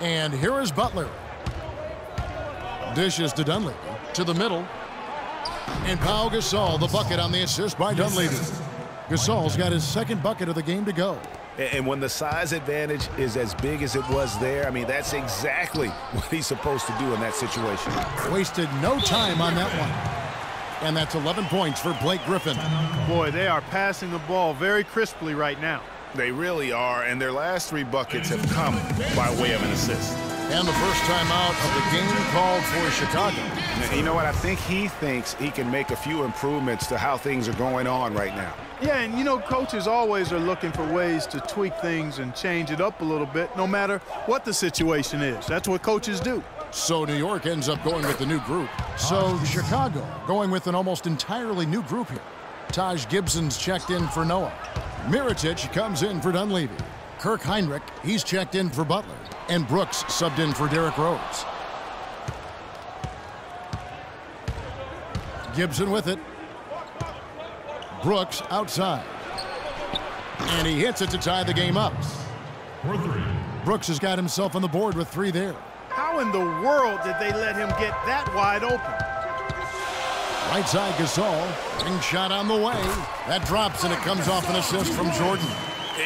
And here is Butler. Dishes to Dunleavy. To the middle. And Pau Gasol, the bucket on the assist by Dunleavy. Gasol's got his second bucket of the game to go. And when the size advantage is as big as it was there, I mean, that's exactly what he's supposed to do in that situation. Wasted no time on that one. And that's 11 points for Blake Griffin. Boy, they are passing the ball very crisply right now. They really are, and their last 3 buckets have come by way of an assist. And the first time out of the game called for Chicago. You know what? I think he thinks he can make a few improvements to how things are going on right now. Yeah, and you know, coaches always are looking for ways to tweak things and change it up a little bit, no matter what the situation is. That's what coaches do. So New York ends up going with the new group. So Chicago going with an almost entirely new group here. Taj Gibson's checked in for Noah. Mirotic comes in for Dunleavy. Kirk Heinrich, he's checked in for Butler. And Brooks subbed in for Derrick Rose. Gibson with it. Brooks outside. And he hits it to tie the game up. Brooks has got himself on the board with 3 there. How in the world did they let him get that wide open? Right side Gasol. Ring shot on the way. That drops and it comes off an assist from Jordan.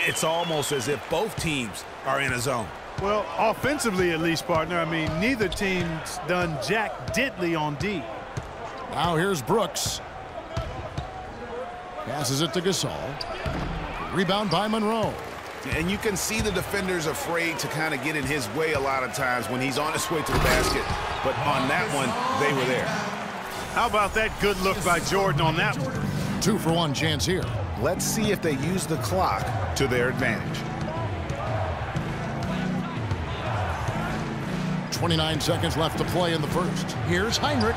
It's almost as if both teams are in a zone. Well, offensively at least, partner. I mean, neither team's done jack diddly on D. Now here's Brooks. Passes it to Gasol. Rebound by Monroe. And you can see the defenders afraid to kind of get in his way a lot of times when he's on his way to the basket. But on that one, they were there. How about that good look by Jordan on that one? 2-for-1 chance here. Let's see if they use the clock to their advantage. 29 seconds left to play in the first. Here's Heinrich.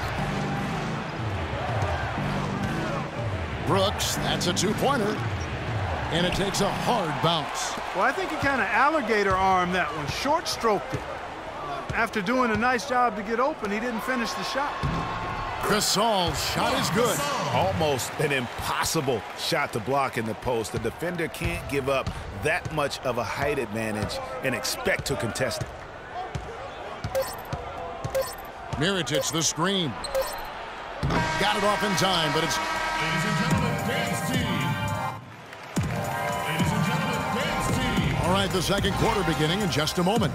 Brooks, that's a 2-pointer. And it takes a hard bounce. Well, I think he kind of alligator armed that one, short stroked it. After doing a nice job to get open, he didn't finish the shot. Gasol's shot is good. Almost an impossible shot to block in the post. The defender can't give up that much of a height advantage and expect to contest it. Mirotic, the screen. Got it off in time, but it's... Ladies and gentlemen, dance team. Ladies and gentlemen, dance team. All right, the second quarter beginning in just a moment.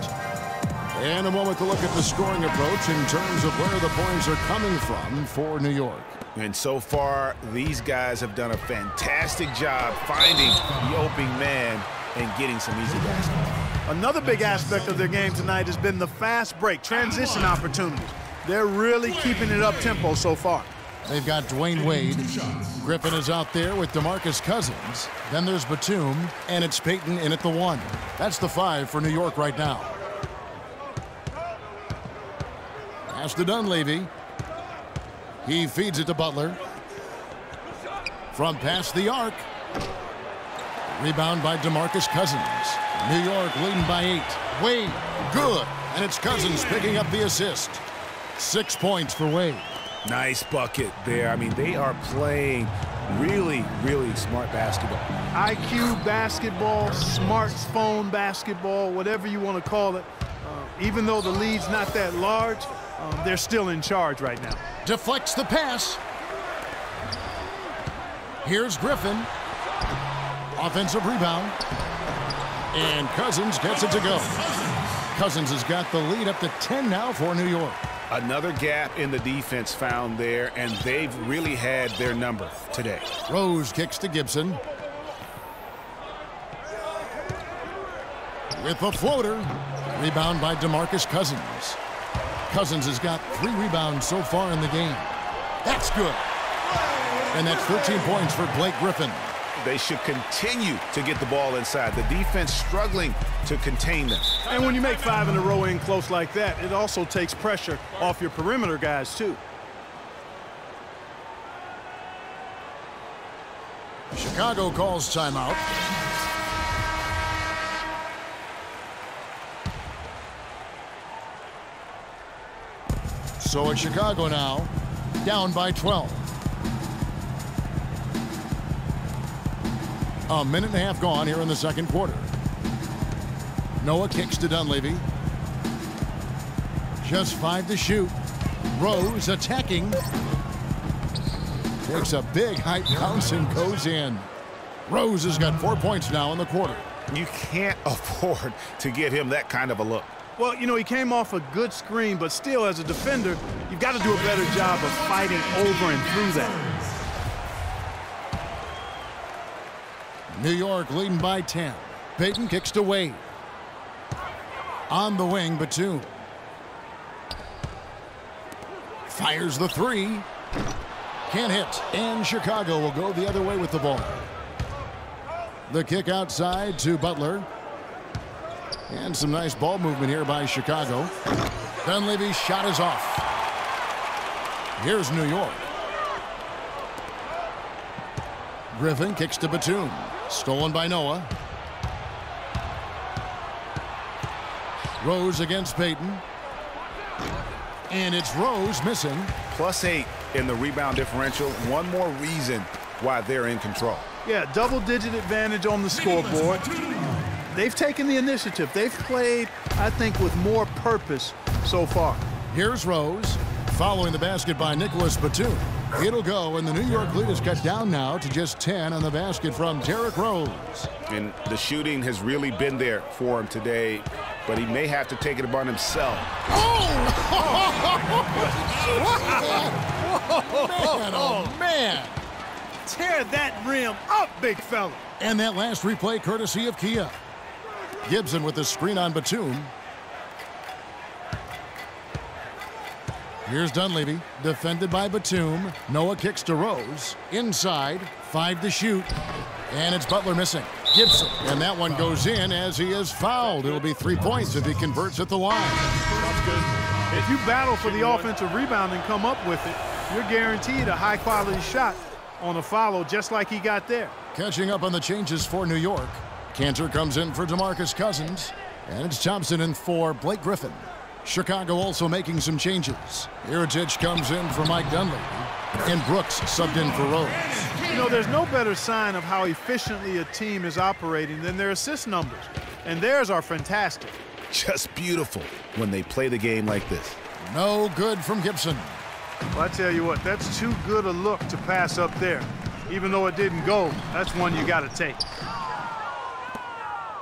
And a moment to look at the scoring approach in terms of where the points are coming from for New York. And so far, these guys have done a fantastic job finding the opening man and getting some easy baskets. Another big aspect of their game tonight has been the fast break, transition opportunities. They're really keeping it up-tempo so far. They've got Dwayne Wade. Griffin is out there with Demarcus Cousins. Then there's Batum, and it's Payton in at the 1. That's the 5 for New York right now. Pass to Dunleavy. He feeds it to Butler. From past the arc. Rebound by Demarcus Cousins. New York leading by 8. Wade, good. And it's Cousins picking up the assist. 6 points for Wade. Nice bucket there. I mean, they are playing really, really smart basketball. IQ basketball, smartphone basketball, whatever you want to call it. Even though the lead's not that large, they're still in charge right now. Deflects the pass. Here's Griffin. Offensive rebound. And Cousins gets it to go. Cousins has got the lead up to 10 now for New York. Another gap in the defense found there, and they've really had their number today. Rose kicks to Gibson. With a floater. Rebound by Demarcus Cousins. Cousins has got 3 rebounds so far in the game. That's good. And that's 13 points for Blake Griffin. They should continue to get the ball inside. The defense struggling to contain them. And when you make 5 in a row in close like that, it also takes pressure off your perimeter guys, too. Chicago calls timeout. So it's Chicago now, down by 12. A minute and a half gone here in the second quarter. Noah kicks to Dunleavy. Just 5 to shoot. Rose attacking. Takes a big high bounce and goes in. Rose has got 4 points now in the quarter. You can't afford to give him that kind of a look. Well, you know, he came off a good screen, but still, as a defender, you've got to do a better job of fighting over and through that. New York leading by 10. Payton kicks to Wade. On the wing, Batum. Fires the 3. Can't hit. And Chicago will go the other way with the ball. The kick outside to Butler. And some nice ball movement here by Chicago. Dunleavy's shot is off. Here's New York. Griffin kicks to Batum. Stolen by Noah. Rose against Payton. And it's Rose missing. +8 in the rebound differential. One more reason why they're in control. Yeah, double-digit advantage on the scoreboard. They've taken the initiative. They've played, I think, with more purpose so far. Here's Rose, following the basket by Nicholas Batum. It'll go, and the New York lead is cut down now to just 10 on the basket from Derrick Rose. And the shooting has really been there for him today, but he may have to take it upon himself. Man, oh, man. Tear that rim up, big fella. And that last replay courtesy of Kia. Gibson with the screen on Batum. Here's Dunleavy, defended by Batum. Noah kicks to Rose. Inside, 5 to shoot. And it's Butler missing. Gibson, and that one goes in as he is fouled. It'll be 3 points if he converts at the line. That's good. If you battle for the offensive rebound and come up with it, you're guaranteed a high-quality shot on a follow just like he got there. Catching up on the changes for New York. Cantor comes in for Demarcus Cousins. And it's Thompson in for Blake Griffin. Chicago also making some changes. Mirotic comes in for Mike Dunleavy. And Brooks subbed in for Rose. You know, there's no better sign of how efficiently a team is operating than their assist numbers. And theirs are fantastic. Just beautiful when they play the game like this. No good from Gibson. Well, I tell you what, that's too good a look to pass up there. Even though it didn't go, that's one you got to take.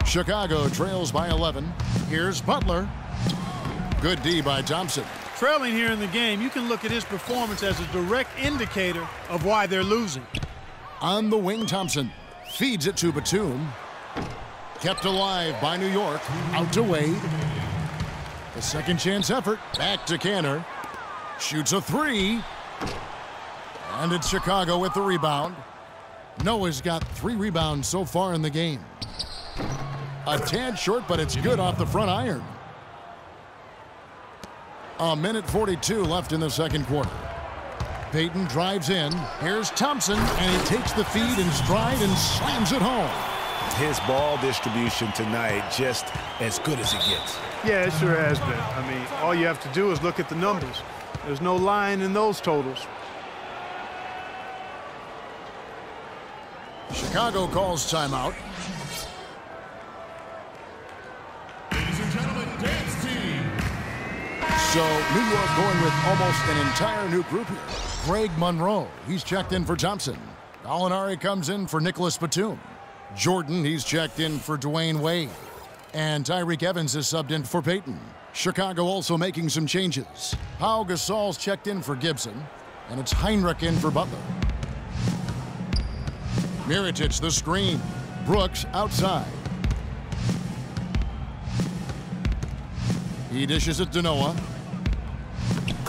Chicago trails by 11. Here's Butler. Good D by Thompson. Trailing here in the game, you can look at his performance as a direct indicator of why they're losing. On the wing, Thompson feeds it to Batum. Kept alive by New York. Out to Wade. The second chance effort. Back to Cantor. Shoots a 3. And it's Chicago with the rebound. Noah's got 3 rebounds so far in the game. A tad short, but it's good off the front iron. A minute 42 left in the second quarter. Payton drives in. Here's Thompson, and he takes the feed in stride and slams it home. His ball distribution tonight just as good as it gets. Yeah, it sure has been. I mean, all you have to do is look at the numbers. There's no line in those totals. Chicago calls timeout. Ladies and gentlemen, dance team. So New York going with almost an entire new group here. Greg Monroe, he's checked in for Thompson. Gallinari comes in for Nicholas Batum. Jordan, he's checked in for Dwayne Wade. And Tyreek Evans is subbed in for Payton. Chicago also making some changes. Pau Gasol's checked in for Gibson. And it's Heinrich in for Butler. Mirotic the screen. Brooks outside. He dishes it to Noah.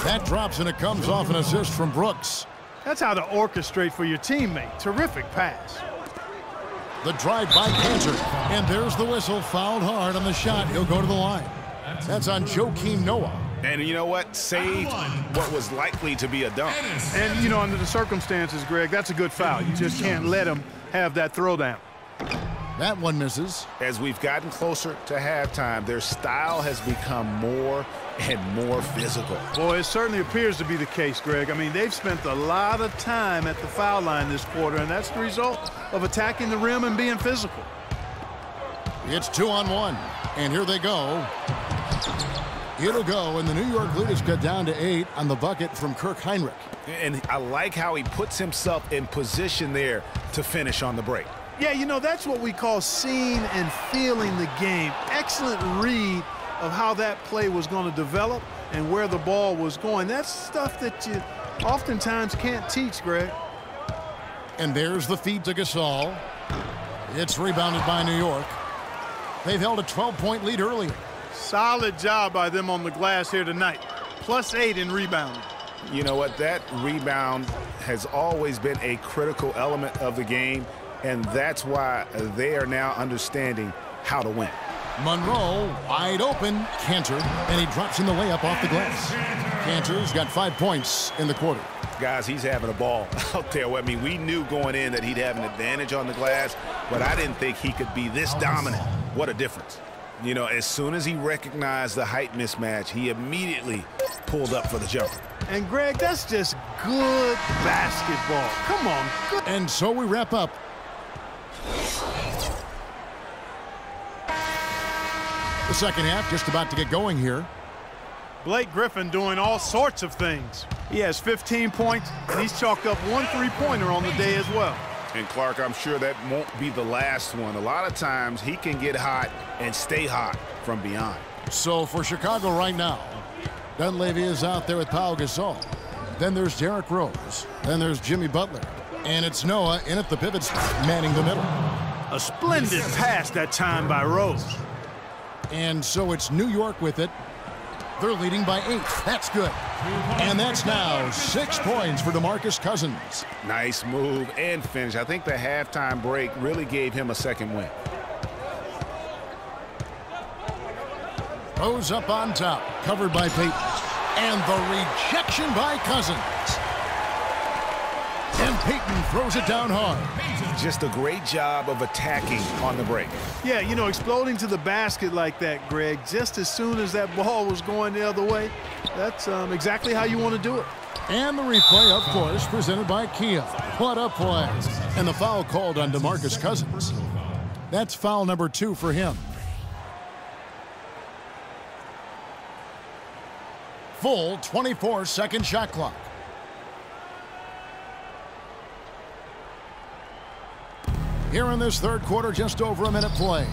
That drops and it comes off an assist from Brooks. That's how to orchestrate for your teammate. Terrific pass. The drive by Cantor. And there's the whistle. Fouled hard on the shot. He'll go to the line. That's on Joakim Noah. And you know what? Saved what was likely to be a dunk. And, you know, under the circumstances, Greg, that's a good foul. You just can't let him have that throwdown. That one misses. As we've gotten closer to halftime, their style has become more and more physical. Boy, it certainly appears to be the case, Greg. I mean, they've spent a lot of time at the foul line this quarter, and that's the result of attacking the rim and being physical. It's 2-on-1, and here they go. It'll go, and the New York lead is cut down to 8 on the bucket from Kirk Heinrich. And I like how he puts himself in position there to finish on the break. Yeah, you know, that's what we call seeing and feeling the game. Excellent read of how that play was going to develop and where the ball was going. That's stuff that you oftentimes can't teach, Greg. And there's the feed to Gasol. It's rebounded by New York. They've held a 12-point lead earlier. Solid job by them on the glass here tonight. +8 in rebounding. You know what? That rebound has always been a critical element of the game, and that's why they are now understanding how to win. Monroe wide open. Cantor, and he drops in the layup off the glass. Cantor's got 5 points in the quarter. Guys, he's having a ball out there. I mean, we knew going in that he'd have an advantage on the glass, but I didn't think he could be this dominant. What a difference. You know, as soon as he recognized the height mismatch, he immediately pulled up for the jumper. And, Greg, that's just good basketball. Come on. Good. And so we wrap up. The second half just about to get going here. Blake Griffin doing all sorts of things. He has 15 points, and he's chalked up 1 3-pointer on the day as well. And, Clark, I'm sure that won't be the last one. A lot of times he can get hot and stay hot from beyond. So for Chicago right now, Dunleavy is out there with Pau Gasol. Then there's Derrick Rose. Then there's Jimmy Butler. And it's Noah in at the pivots, manning the middle. A splendid pass that time by Rose. And so it's New York with it. They're leading by 8. That's good. And that's now 6 points for Demarcus Cousins. Nice move and finish. I think the halftime break really gave him a second win. Rose up on top, covered by Payton. And the rejection by Cousins. And Payton throws it down hard. Just a great job of attacking on the break. Yeah, you know, exploding to the basket like that, Greg, just as soon as that ball was going the other way, that's exactly how you want to do it. And the replay, of course, presented by Kia. What a play. And the foul called on Demarcus Cousins. That's foul number 2 for him. Full 24-second shot clock. Here in this third quarter, just over a minute play.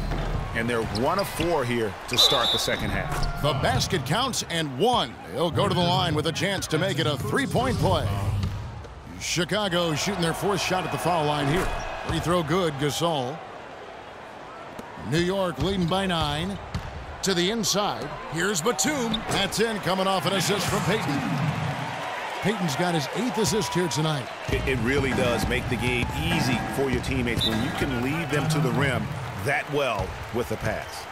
And they're 1 of 4 here to start the second half. The basket counts and 1. He'll go to the line with a chance to make it a 3-point play. Chicago shooting their 4th shot at the foul line here. Free throw good, Gasol. New York leading by 9. To the inside. Here's Batum. That's in, coming off an assist from Payton. Payton's got his 8th assist here tonight. It really does make the game easy for your teammates when you can lead them to the rim that well with a pass.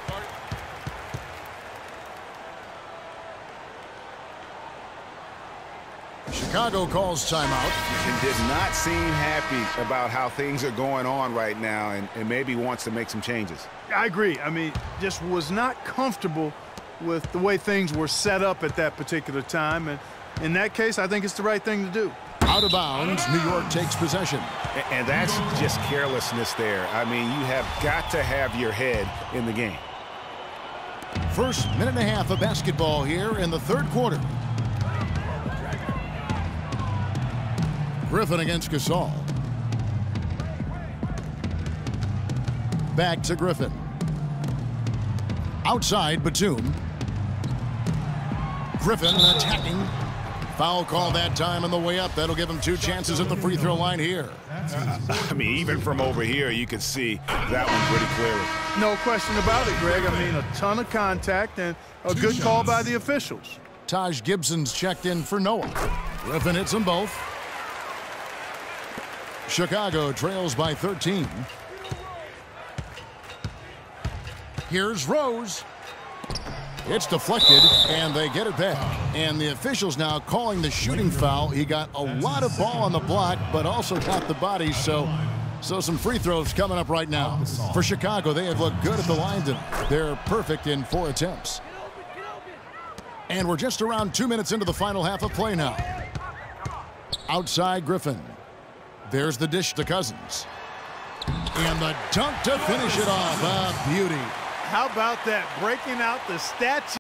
Chicago calls timeout. And did not seem happy about how things are going on right now and maybe wants to make some changes. I agree. I mean, just was not comfortable with the way things were set up at that particular time. And in that case, I think it's the right thing to do. Out of bounds, New York takes possession. And that's just carelessness there. I mean, you have got to have your head in the game. First minute and a half of basketball here in the third quarter. Griffin against Gasol. Back to Griffin. Outside, Batum. Griffin attacking. Foul call that time on the way up. That'll give him 2 chances at the free throw line here. I mean, even from over here, you can see that one pretty clearly. No question about it, Greg. I mean, a ton of contact and a good call by the officials. Taj Gibson's checked in for Noah. Griffin hits them both. Chicago trails by 13. Here's Rose. It's deflected, and they get it back. And the officials now calling the shooting foul. He got a lot of ball on the block, but also got the body, so some free throws coming up right now. For Chicago, they have looked good at the line tonight. They're perfect in 4 attempts. And we're just around 2 minutes into the final half of play now. Outside Griffin. There's the dish to Cousins. And the dunk to finish it off. A beauty. How about that? Breaking out the statue.